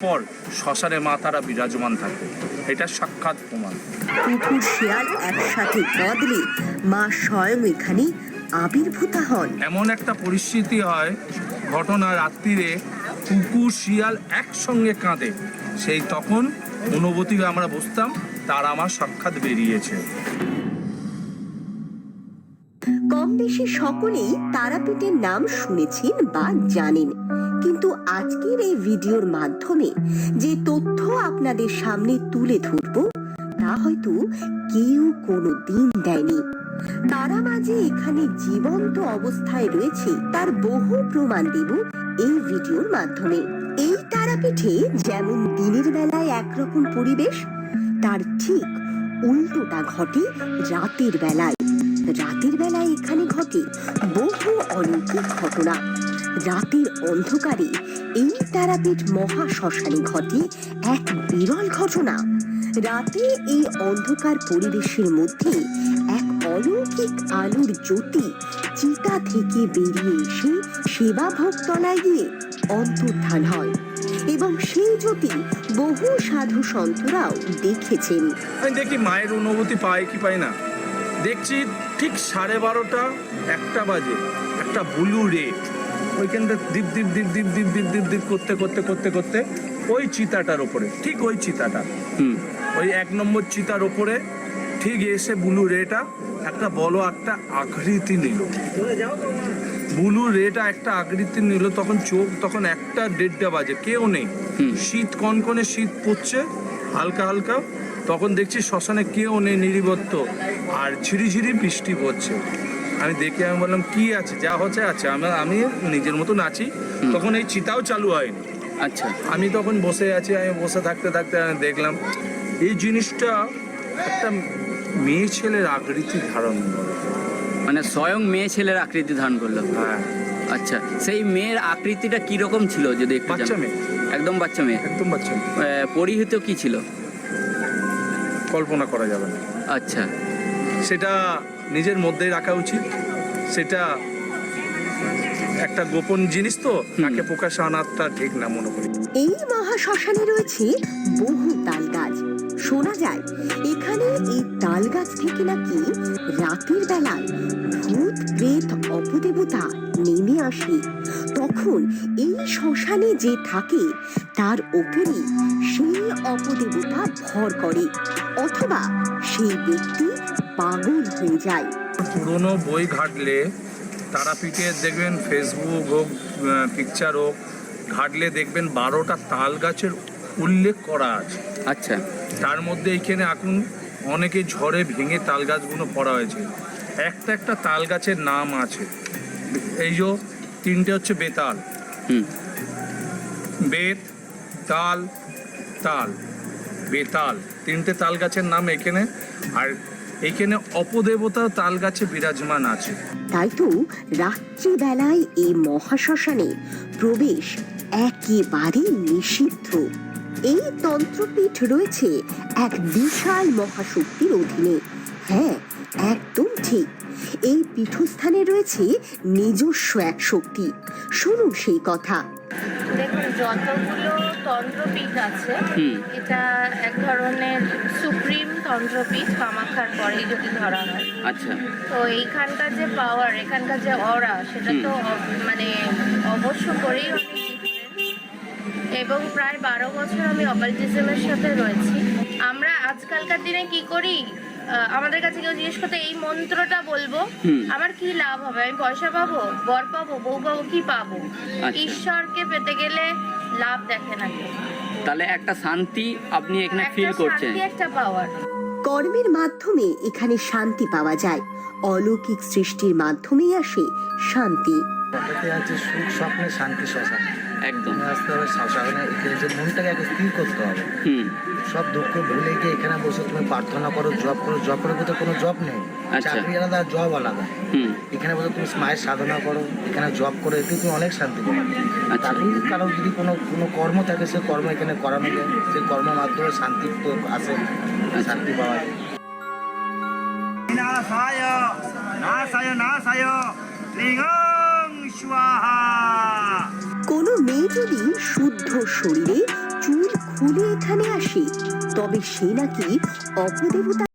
পর শ্মশানে মা তারা বিরাজমান থাকে, এটা সাক্ষাৎ প্রমাণ। কুকুর শিয়াল একসাথে বদলে মা স্বয়ং এখানে আবির্ভূতা হন। এমন একটা পরিস্থিতি হয়, ঘটনা রাত্রিরে কুকুর শিয়াল একসঙ্গে কাঁদে, সেই তখন অনুভূতি আমরা বুঝতাম তার আমার সাক্ষাৎ বেরিয়েছে। কম বেশি সকলেই তারাপীঠের নাম শুনেছেন বা জানেন, কিন্তু আজকের এই ভিডিওর মাধ্যমে যে তথ্য আপনাদের সামনে তুলে ধরব তা হয়তো কেউ কোনোদিন দেয়নি। তারা মাঝে এখানে জীবন্ত অবস্থায় রয়েছে তার বহু প্রমাণ দেব এই ভিডিওর মাধ্যমে। এই তারাপীঠে যেমন দিনের বেলায় একরকম পরিবেশ, তার ঠিক উল্টোটা ঘটে রাতের বেলায়। রাতের বেলায় এখানে ঘটে বহু অলৌকিক ঘটনা। রাতের অন্ধকারে এই তারাপীঠ মহা শ্মশানে ঘটে এক বিরল ঘটনা। রাতে এই অন্ধকার পরিবেশের মধ্যে এক অলৌকিক আলোর জ্যোতি চিতা থেকে বেরিয়ে এসে সেবা ভোগতলায় গিয়ে অন্তর্ধান হয়, এবং সেই জ্যোতি বহু সাধু সন্তরাও দেখেছেন। আমি দেখি মায়ের অনুভূতি পায় কি পাই না, দেখছি ঠিক 12:30-1টা বাজে একটা ব্লু রে ওইখানটা দীপ দীপ দীপ দীপ দীপ দীপ দীপ দীপ করতে করতে করতে করতে ওই চিতাটার ওপরে, ঠিক ওই চিতাটা, ওই 1 নম্বর চিতার ওপরে ঠিক এসে ব্লু রেটা একটা বড় একটা আকৃতি নিল। ব্লু রেটা একটা আকৃতি নিল, তখন চোখ তখন 1টা-1:30 বাজে, কেউ নেই, শীত কনকনে শীত পড়ছে হালকা হালকা, তখন দেখছি শ্মশানে কেউ নেই, নিরিবত্ত, আর ঝিরিঝিরি বৃষ্টি পড়ছে। আমি দেখে আমি বললাম কি আছে, যা হচ্ছে আছে, আমি নিজের মতন আছি। তখন এই চিতাও চালু হয়নি। আচ্ছা, আমি তখন বসে আছি, আমি বসে থাকতে থাকতে আমি দেখলাম এই জিনিসটা একটা মেয়ে ছেলের আকৃতি ধারণ করে, মানে স্বয়ং মেয়ে ছেলের আকৃতি ধারণ করলো। হ্যাঁ। আচ্ছা, সেই মেয়ের আকৃতিটা কি রকম ছিল যদি একটু বাচ্চা মেয়ে, একদম বাচ্চা মেয়ে, একদম বাচ্চা মেয়ে। পরিহিত কি ছিল কল্পনা করা যাবে না। আচ্ছা, সেটা নিজের মধ্যেই রাখা উচিত, সেটা একটা গোপন জিনিস, তো তাকে প্রকাশ আনাটা ঠিক না মনে করি। এই মহা শ্মশানে রয়েছে বহু তাল গাছ। শোনা যায় এখানে এই তাল গাছ থেকে নাকি রাতের বেলায় ভূত প্রেত অপদেবতা নেমে আসে। তখন এই শ্মশানে যে থাকে তার ওপরে সেই অপদেবতা ভর করে, অথবা সেই ব্যক্তি পাগল হয়ে যায়। পুরোনো বই ঘাটলে তারাপীঠে দেখবেন, ফেসবুক হোক পিকচার হোক, ঘাটলে দেখবেন 12টা তাল গাছের উল্লেখ করা আছে। আচ্ছা, তার মধ্যে এইখানে এখন অনেকে ঝড়ে ভেঙে তাল গাছগুলো পড়া হয়েছে, একটা একটা তাল গাছের নাম আছে। এই যে 3টে হচ্ছে বেতাল, বেত, তাল, তাল, বেতাল, 3টে তাল গাছের নাম এখানে। আর এইখানে অপদেবতা তাল গাছে বিরাজমান আছে। তাই তো রাত্রিবেলায় এই মহাশ্মশানে প্রবেশ একেবারে নিষিদ্ধ। এই তন্ত্রপীঠ রয়েছে এক বিশাল মহাশক্তির অধীনে। হ্যাঁ, একদম ঠিক, এই পীঠস্থানে রয়েছে নিজস্ব এক শক্তি। শুনুন সেই কথা। দেখুন, যতগুলো তন্ত্রপীঠ আছে, এটা এক ধরনের সুপ্রিম তন্ত্রপীঠ, কামাখ্যার পরেই যদি ধরা হয়। আচ্ছা, তো এইখানকার যে পাওয়ার, এখানকার যে অরা, সেটা তো মানে অবশ্য করেই অনেক ডিফারেন্ট। এবং প্রায় 12 বছর আমি অকাল্টিজমের সাথে রয়েছি। আমরা আজকালকার দিনে কি করি, আমাদের কাছে কেউ জিজ্ঞেস করতে এই মন্ত্রটা বলবো, আমার কি লাভ হবে, আমি পয়সা পাবো, বর পাবো, বউ পাবো, কি পাবো? ঈশ্বরকে পেতে গেলে লাভ দেখে না কেউ। তাহলে একটা শান্তি আপনি এখানে ফিল করছেন, একটা পাওয়ার। কর্মের মাধ্যমে এখানে শান্তি পাওয়া যায়, অলৌকিক সৃষ্টির মাধ্যমেই আসে শান্তি। কথাতে আছে সুখ স্বপ্নে শান্তি শ্মশান। একদম আসতে হবে শ্মশানে, এখানে যে মনটাকে আগে স্থির করতে হবে। সব দুঃখ ভুলে গিয়ে এখানে বসে তুমি প্রার্থনা করো, জব করো। জব করে তো কোনো জব নেই, চাকরি আলাদা, জব আলাদা। এখানে বসে তুমি মায়ের সাধনা করো, এখানে জব করো, এতে তুমি অনেক শান্তি পাবে। তারপরে কারো যদি কোনো কর্ম থাকে, সে কর্ম এখানে করানো যায়, সেই কর্মের মাধ্যমে শান্তি তো আসে, শান্তি পাওয়া যায়। কোনো মেয়ে যদি শুদ্ধ শরীরে চুল ভুলে এখানে আসে তবে সে নাকি অপদেবতা